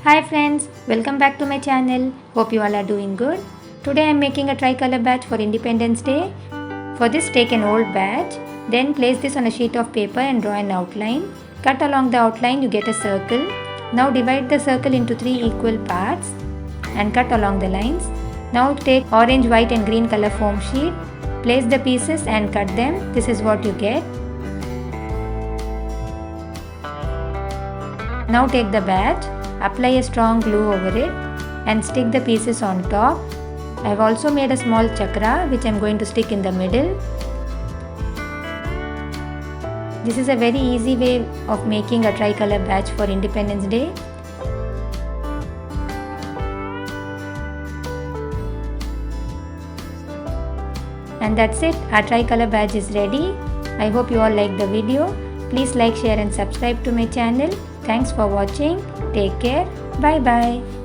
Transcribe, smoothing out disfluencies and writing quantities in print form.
Hi friends, welcome back to my channel. Hope you all are doing good. Today I am making a tricolor badge for Independence Day. For this, take an old badge, then place this on a sheet of paper and draw an outline. Cut along the outline, you get a circle. Now divide the circle into 3 equal parts and cut along the lines. Now take orange, white and green color foam sheet. Place the pieces and cut them. This is what you get. Now take the badge. Apply a strong glue over it and stick the pieces on top. I have also made a small chakra which I am going to stick in the middle. This is a very easy way of making a tricolor badge for Independence Day. And that's it, our tricolor badge is ready. I hope you all like the video. Please like, share and subscribe to my channel. Thanks for watching. Take care. Bye bye.